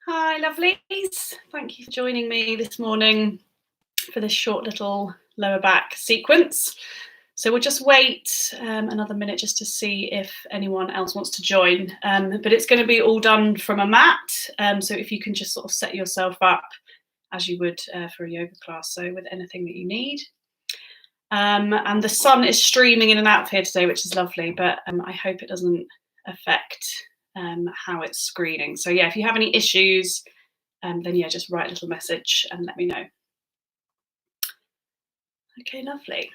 Hi, lovelies. Thank you for joining me this morning for this short little lower back sequence. So we'll just wait another minute just to see if anyone else wants to join. But it's going to be all done from a mat. So if you can just sort of set yourself up as you would for a yoga class, so with anything that you need. And the sun is streaming in and out of here today, which is lovely, but I hope it doesn't affect how it's screening. So yeah, if you have any issues, then yeah, just write a little message and let me know. Okay, lovely.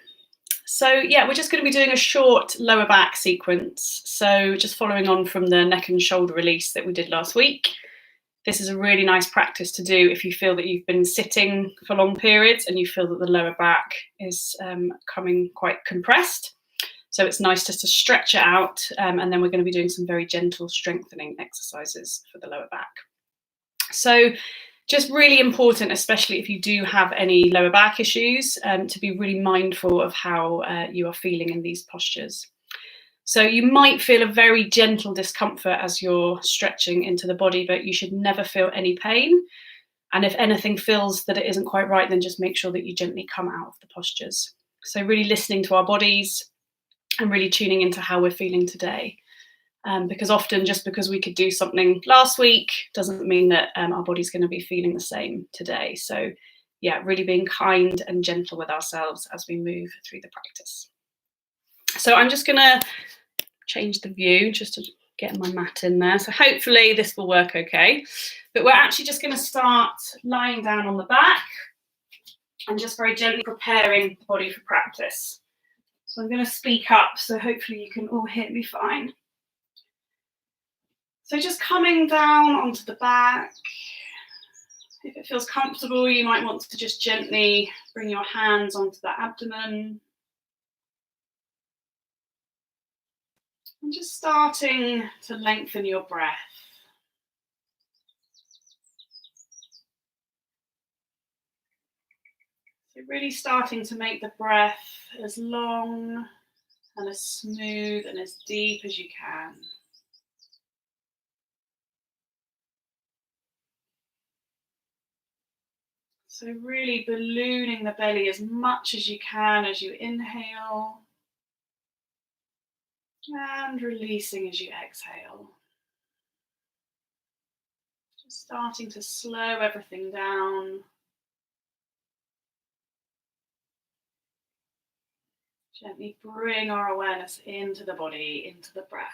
So yeah, we're just going to be doing a short lower back sequence. So just following on from the neck and shoulder release that we did last week. This is a really nice practice to do if you feel that you've been sitting for long periods and you feel that the lower back is coming quite compressed. So it's nice just to stretch it out, and then we're going to be doing some very gentle strengthening exercises for the lower back. So just really important, especially if you do have any lower back issues, to be really mindful of how you are feeling in these postures. So you might feel a very gentle discomfort as you're stretching into the body, but you should never feel any pain. And if anything feels that it isn't quite right, then just make sure that you gently come out of the postures. So really listening to our bodies and really tuning into how we're feeling today. Because often just because we could do something last week doesn't mean that our body's going to be feeling the same today. So yeah, really being kind and gentle with ourselves as we move through the practice. So I'm just going to change the view just to get my mat in there. So hopefully this will work okay. But we're actually just going to start lying down on the back and just very gently preparing the body for practice. So I'm going to speak up, so hopefully you can all hear me fine. So just coming down onto the back. If it feels comfortable, you might want to just gently bring your hands onto the abdomen. And just starting to lengthen your breath. So really starting to make the breath as long and as smooth and as deep as you can. So really ballooning the belly as much as you can as you inhale. And releasing as you exhale. Just starting to slow everything down. Gently bring our awareness into the body, into the breath.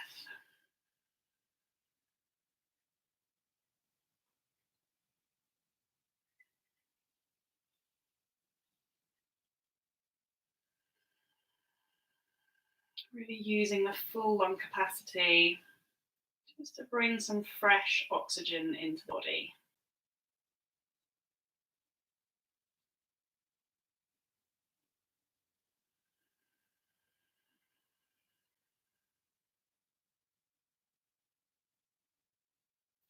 Really using the full lung capacity just to bring some fresh oxygen into the body.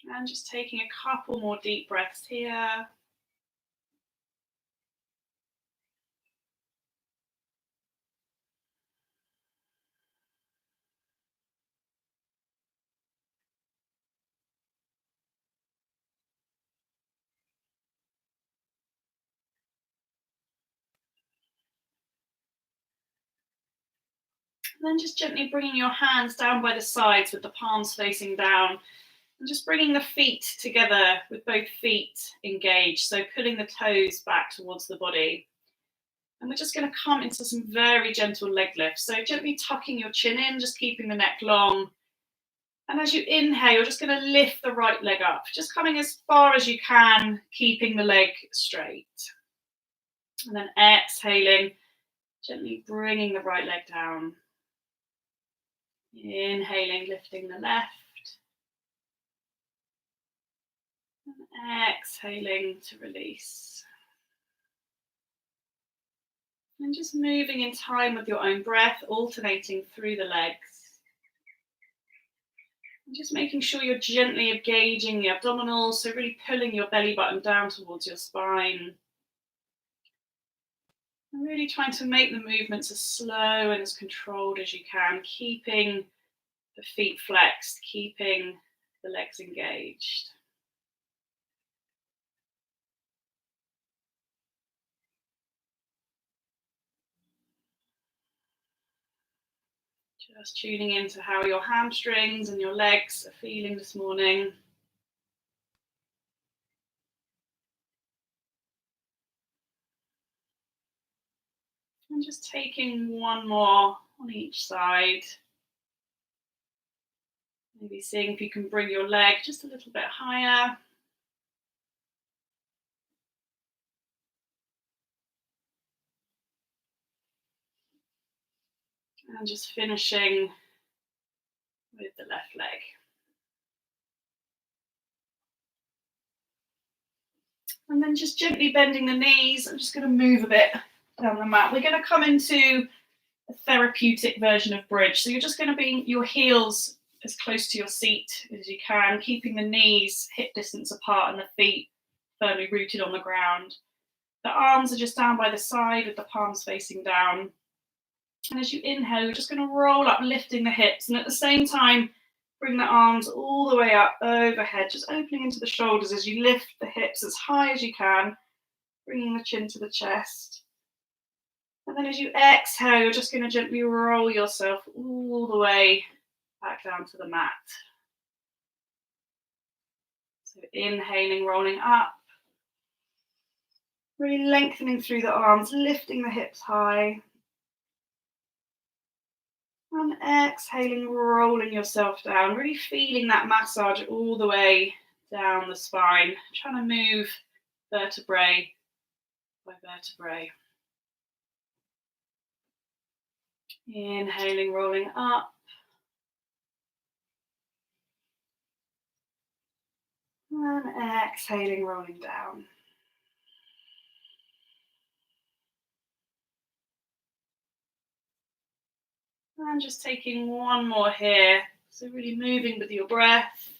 And just taking a couple more deep breaths here. And then just gently bringing your hands down by the sides with the palms facing down. And just bringing the feet together with both feet engaged. So pulling the toes back towards the body. And we're just going to come into some very gentle leg lifts. So gently tucking your chin in, just keeping the neck long. And as you inhale, you're just going to lift the right leg up, just coming as far as you can, keeping the leg straight. And then exhaling, gently bringing the right leg down. Inhaling, lifting the left. And exhaling to release. And just moving in time with your own breath, alternating through the legs. And just making sure you're gently engaging the abdominals, so really pulling your belly button down towards your spine. And really trying to make the movements as slow and as controlled as you can, keeping the feet flexed, keeping the legs engaged. Just tuning into how your hamstrings and your legs are feeling this morning. And just taking one more on each side. Maybe seeing if you can bring your leg just a little bit higher. And just finishing with the left leg. And then just gently bending the knees. I'm just going to move a bit down the mat. We're going to come into a therapeutic version of bridge. So you're just going to bring your heels as close to your seat as you can, keeping the knees hip distance apart and the feet firmly rooted on the ground. The arms are just down by the side with the palms facing down. And as you inhale, you're just going to roll up, lifting the hips. And at the same time, bring the arms all the way up overhead, just opening into the shoulders as you lift the hips as high as you can, bringing the chin to the chest. And then as you exhale, you're just going to gently roll yourself all the way back down to the mat. So inhaling, rolling up, really lengthening through the arms, lifting the hips high. And exhaling, rolling yourself down, really feeling that massage all the way down the spine, trying to move vertebrae by vertebrae. Inhaling, rolling up. And exhaling, rolling down. And just taking one more here. So really moving with your breath.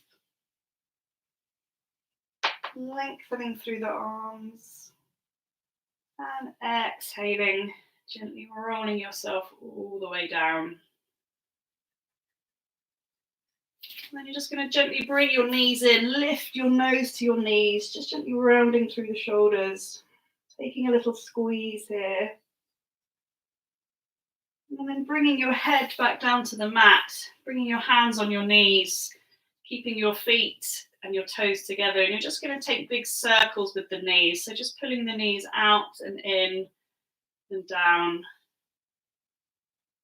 Lengthening through the arms. And exhaling, gently rolling yourself all the way down. And then you're just going to gently bring your knees in, lift your nose to your knees, just gently rounding through the shoulders, taking a little squeeze here. And then bringing your head back down to the mat, bringing your hands on your knees, keeping your feet and your toes together. And you're just going to take big circles with the knees. So just pulling the knees out and in and down.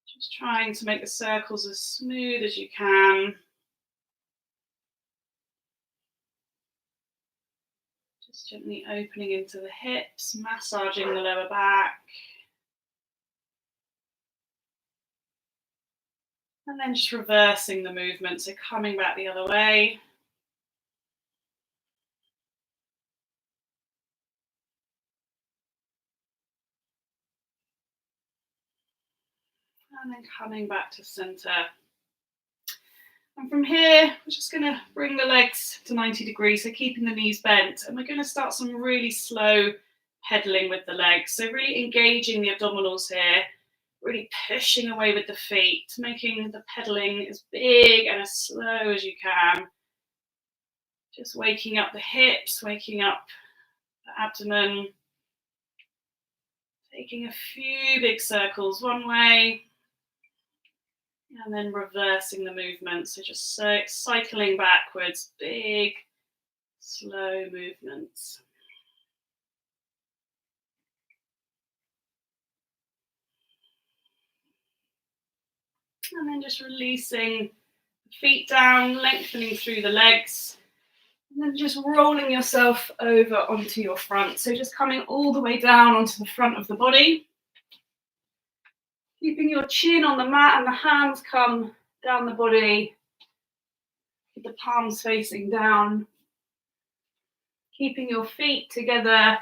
Just trying to make the circles as smooth as you can. Just gently opening into the hips, massaging the lower back. And then just reversing the movement, so coming back the other way. And then coming back to center. And from here, we're just going to bring the legs to 90 degrees, so keeping the knees bent. And we're going to start some really slow pedaling with the legs. So really engaging the abdominals here, really pushing away with the feet, making the pedaling as big and as slow as you can. Just waking up the hips, waking up the abdomen. Taking a few big circles one way. And then reversing the movement. So just cycling backwards, big, slow movements. And then just releasing the feet down, lengthening through the legs. And then just rolling yourself over onto your front. So just coming all the way down onto the front of the body. Keeping your chin on the mat and the hands come down the body. With the palms facing down. Keeping your feet together,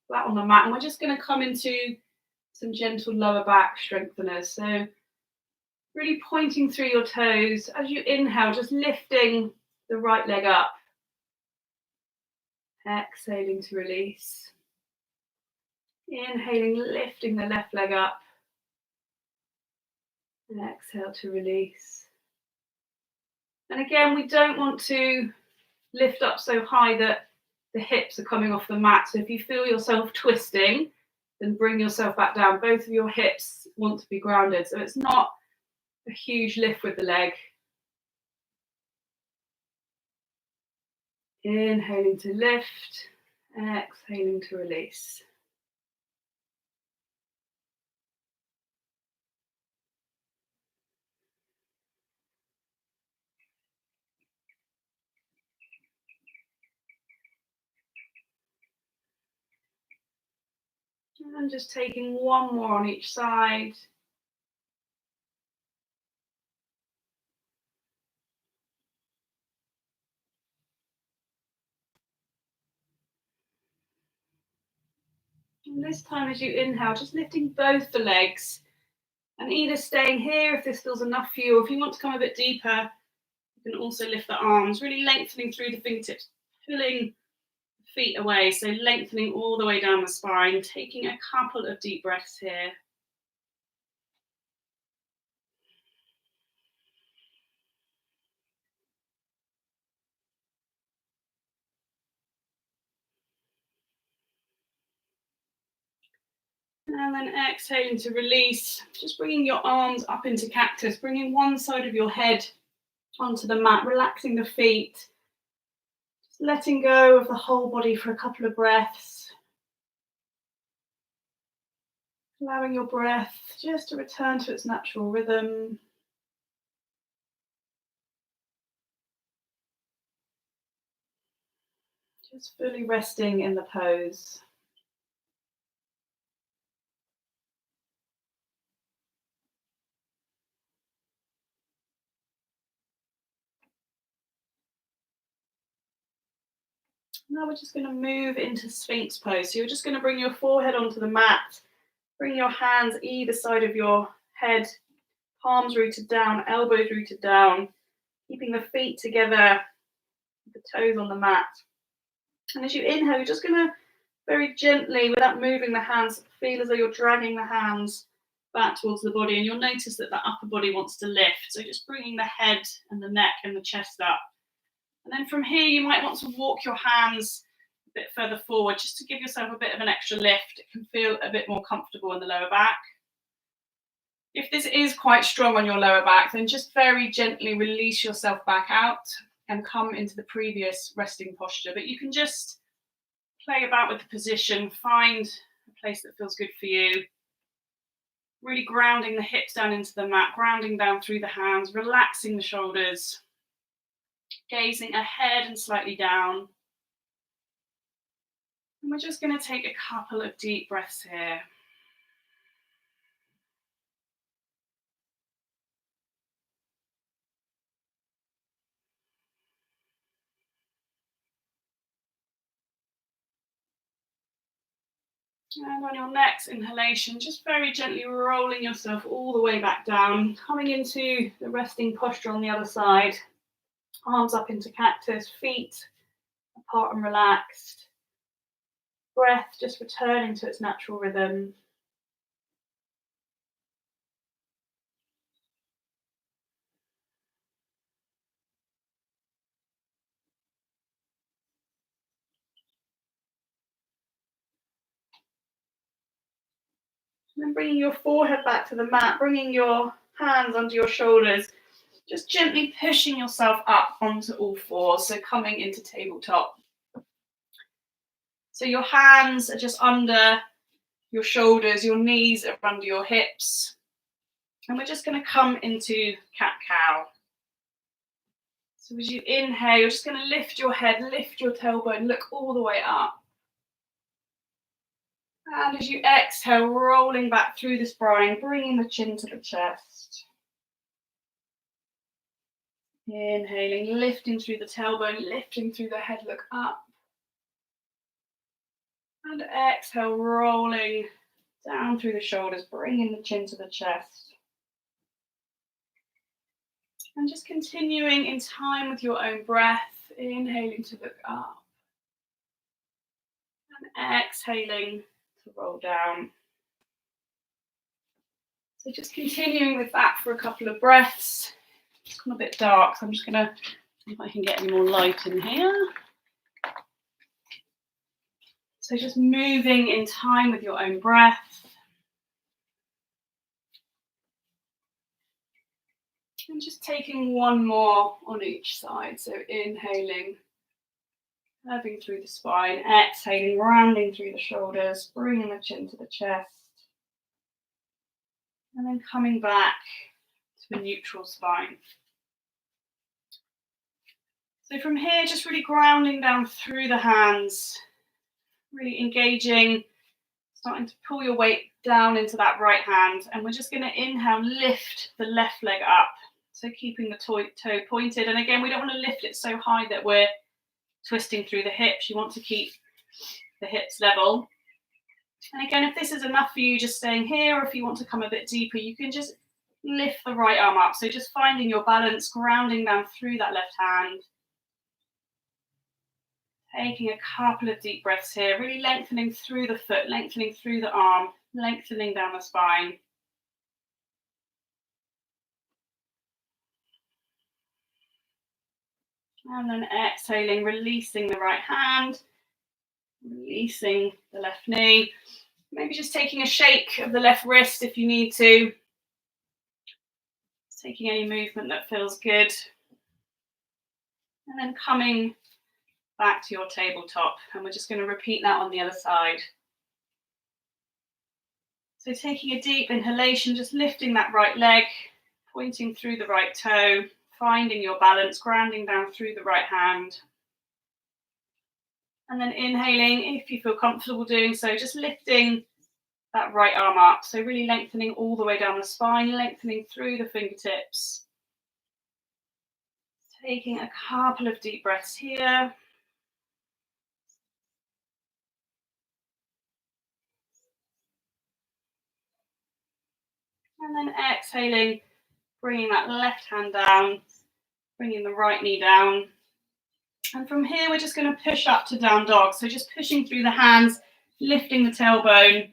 flat on the mat. And we're just going to come into some gentle lower back strengtheners. So really pointing through your toes. As you inhale, just lifting the right leg up. Exhaling to release. Inhaling, lifting the left leg up. And exhale to release. And again, we don't want to lift up so high that the hips are coming off the mat. So if you feel yourself twisting, then bring yourself back down. Both of your hips want to be grounded. So it's not A huge lift with the leg. Inhaling to lift, exhaling to release. And just taking one more on each side. And this time as you inhale, just lifting both the legs and either staying here if this feels enough for you, or if you want to come a bit deeper, you can also lift the arms, really lengthening through the fingertips, pulling the feet away, so lengthening all the way down the spine, taking a couple of deep breaths here. And then exhaling to release, just bringing your arms up into cactus, bringing one side of your head onto the mat, relaxing the feet, just letting go of the whole body for a couple of breaths. Allowing your breath just to return to its natural rhythm. Just fully resting in the pose. Now we're just going to move into Sphinx pose. So you're just going to bring your forehead onto the mat. Bring your hands either side of your head, palms rooted down, elbows rooted down, keeping the feet together, the toes on the mat. And as you inhale, you're just going to very gently, without moving the hands, feel as though you're dragging the hands back towards the body, and you'll notice that the upper body wants to lift. So just bringing the head and the neck and the chest up. And then from here, you might want to walk your hands a bit further forward just to give yourself a bit of an extra lift. It can feel a bit more comfortable in the lower back. If this is quite strong on your lower back, then just very gently release yourself back out and come into the previous resting posture. But you can just play about with the position, find a place that feels good for you. Really grounding the hips down into the mat, grounding down through the hands, relaxing the shoulders, gazing ahead and slightly down. And we're just going to take a couple of deep breaths here. And on your next inhalation, just very gently rolling yourself all the way back down, coming into the resting posture on the other side. Arms up into cactus, feet apart and relaxed. Breath just returning to its natural rhythm. And then bringing your forehead back to the mat, bringing your hands under your shoulders, just gently pushing yourself up onto all fours, so coming into tabletop. So your hands are just under your shoulders, your knees are under your hips. And we're just going to come into cat-cow. So as you inhale, you're just going to lift your head, lift your tailbone, look all the way up. And as you exhale, rolling back through the spine, bringing the chin to the chest. Inhaling, lifting through the tailbone, lifting through the head, look up. And exhale, rolling down through the shoulders, bringing the chin to the chest. And just continuing in time with your own breath, inhaling to look up. And exhaling to roll down. So just continuing with that for a couple of breaths. It's gone a bit dark, so I'm just going to see if I can get any more light in here. So just moving in time with your own breath. And just taking one more on each side. So inhaling, curving through the spine, exhaling, rounding through the shoulders, bringing the chin to the chest. And then coming back to a neutral spine. So from here, just really grounding down through the hands, really engaging, starting to pull your weight down into that right hand. And we're just going to inhale, lift the left leg up. So keeping the toe pointed. And again, we don't want to lift it so high that we're twisting through the hips. You want to keep the hips level. And again, if this is enough for you, just staying here, or if you want to come a bit deeper, you can just lift the right arm up. So just finding your balance, grounding down through that left hand. Taking a couple of deep breaths here, really lengthening through the foot, lengthening through the arm, lengthening down the spine. And then exhaling, releasing the right hand, releasing the left knee. Maybe just taking a shake of the left wrist if you need to. Just taking any movement that feels good. And then coming back to your tabletop. And we're just going to repeat that on the other side. So taking a deep inhalation, just lifting that right leg, pointing through the right toe, finding your balance, grounding down through the right hand. And then inhaling, if you feel comfortable doing so, just lifting that right arm up. So really lengthening all the way down the spine, lengthening through the fingertips. Taking a couple of deep breaths here. And then exhaling, bringing that left hand down, bringing the right knee down. And from here, we're just going to push up to down dog. So just pushing through the hands, lifting the tailbone.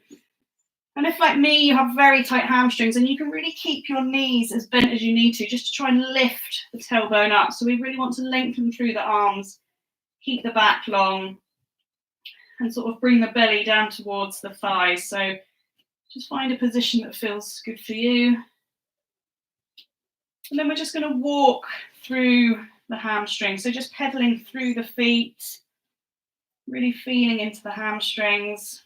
And if, like me, you have very tight hamstrings, and you can really keep your knees as bent as you need to, just to try and lift the tailbone up. So we really want to lengthen through the arms, keep the back long, and sort of bring the belly down towards the thighs. So just find a position that feels good for you. And then we're just going to walk through the hamstring. So just pedaling through the feet, really feeling into the hamstrings.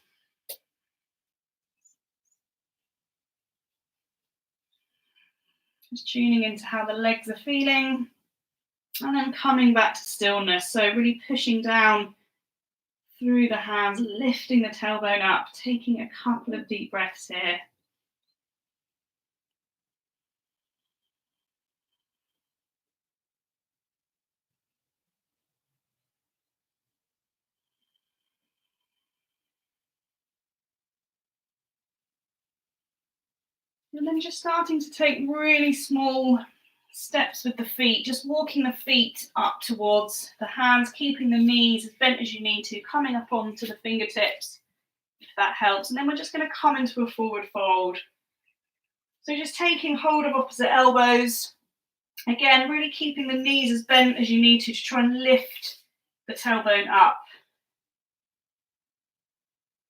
Just tuning into how the legs are feeling. And then coming back to stillness. So really pushing down through the hands, lifting the tailbone up, taking a couple of deep breaths here. And then just starting to take really small steps with the feet, just walking the feet up towards the hands, keeping the knees as bent as you need to, coming up onto the fingertips, if that helps. And then we're just going to come into a forward fold. So just taking hold of opposite elbows. Again, really keeping the knees as bent as you need to try and lift the tailbone up.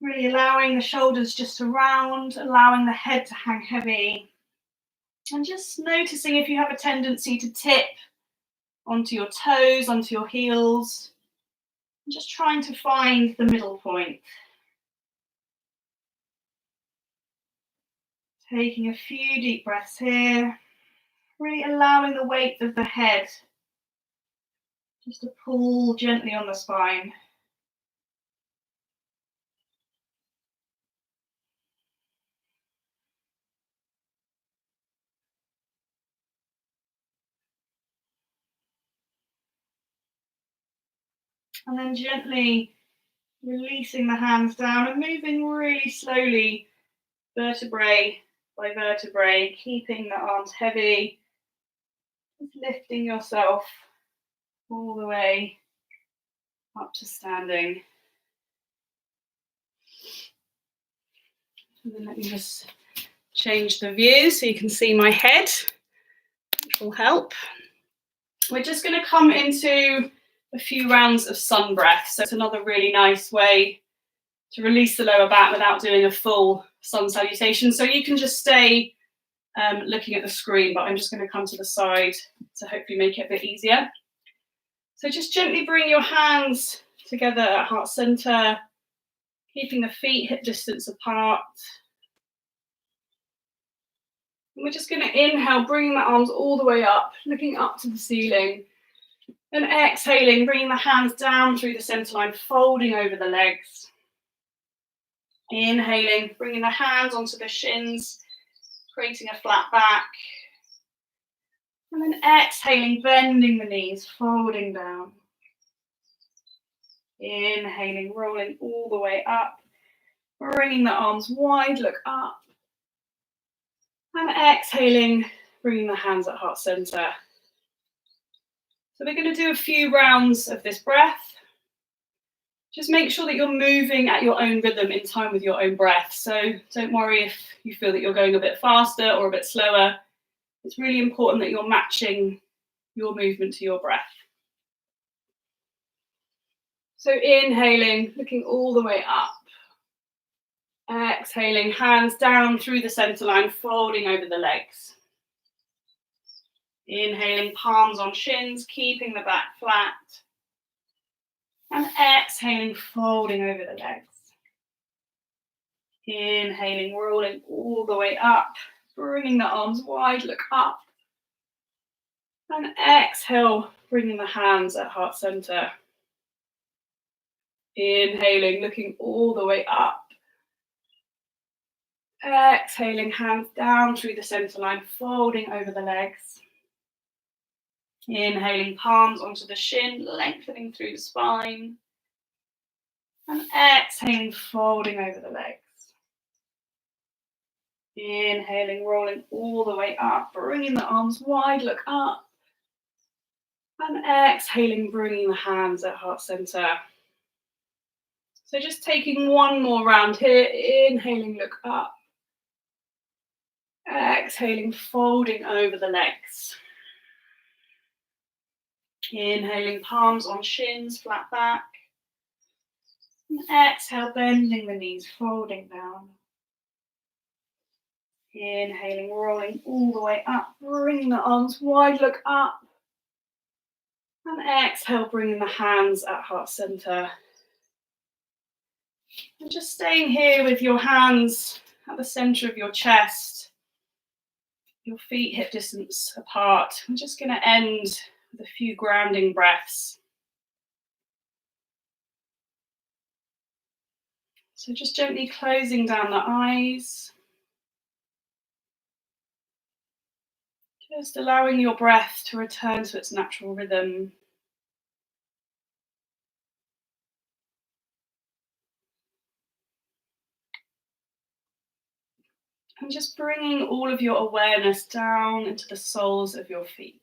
Really allowing the shoulders just to round, allowing the head to hang heavy. And just noticing if you have a tendency to tip onto your toes, onto your heels. And just trying to find the middle point. Taking a few deep breaths here. Really allowing the weight of the head just to pull gently on the spine. And then gently releasing the hands down and moving really slowly, vertebrae by vertebrae, keeping the arms heavy, just lifting yourself all the way up to standing. And then let me just change the view so you can see my head, which will help. We're just going to come into a few rounds of sun breath. So it's another really nice way to release the lower back without doing a full sun salutation. So you can just stay looking at the screen, but I'm just going to come to the side to hopefully make it a bit easier. So just gently bring your hands together at heart center, keeping the feet hip distance apart. And we're just going to inhale, bringing the arms all the way up, looking up to the ceiling. And exhaling, bringing the hands down through the center line, folding over the legs. Inhaling, bringing the hands onto the shins, creating a flat back. And then exhaling, bending the knees, folding down. Inhaling, rolling all the way up, bringing the arms wide, look up. And exhaling, bringing the hands at heart center. So we're going to do a few rounds of this breath. Just make sure that you're moving at your own rhythm in time with your own breath. So don't worry if you feel that you're going a bit faster or a bit slower. It's really important that you're matching your movement to your breath. So inhaling, looking all the way up. Exhaling, hands down through the center line, folding over the legs. Inhaling, palms on shins, keeping the back flat. And exhaling, folding over the legs. Inhaling, rolling all the way up, bringing the arms wide, look up. And exhale, bringing the hands at heart center. Inhaling, looking all the way up. Exhaling, hands down through the center line, folding over the legs. Inhaling, palms onto the shin, lengthening through the spine. And exhaling, folding over the legs. Inhaling, rolling all the way up, bringing the arms wide, look up. And exhaling, bringing the hands at heart center. So just taking one more round here. Inhaling, look up. Exhaling, folding over the legs. Inhaling, palms on shins, flat back. And exhale, bending the knees, folding down. Inhaling, rolling all the way up, bringing the arms wide, look up. And exhale, bringing the hands at heart center. And just staying here with your hands at the center of your chest, your feet hip distance apart. I'm just going to end with a few grounding breaths. So just gently closing down the eyes. Just allowing your breath to return to its natural rhythm. And just bringing all of your awareness down into the soles of your feet.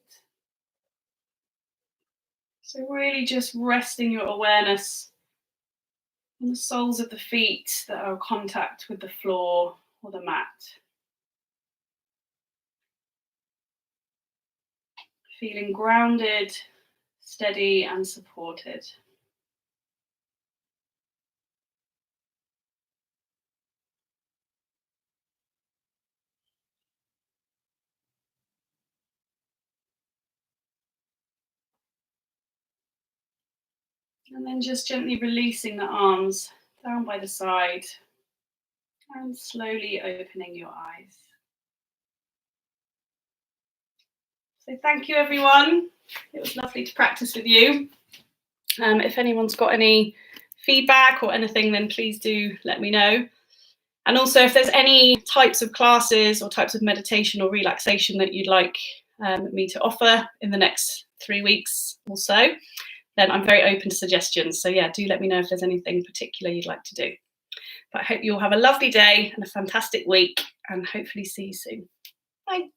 So really just resting your awareness on the soles of the feet that are in contact with the floor or the mat. Feeling grounded, steady and supported. And then just gently releasing the arms down by the side and slowly opening your eyes. So thank you, everyone. It was lovely to practice with you. If anyone's got any feedback or anything, then please do let me know. And also, if there's any types of classes or types of meditation or relaxation that you'd like me to offer in the next 3 weeks or so, then I'm very open to suggestions. So yeah, do let me know if there's anything particular you'd like to do. But I hope you all have a lovely day and a fantastic week, and hopefully see you soon. Bye.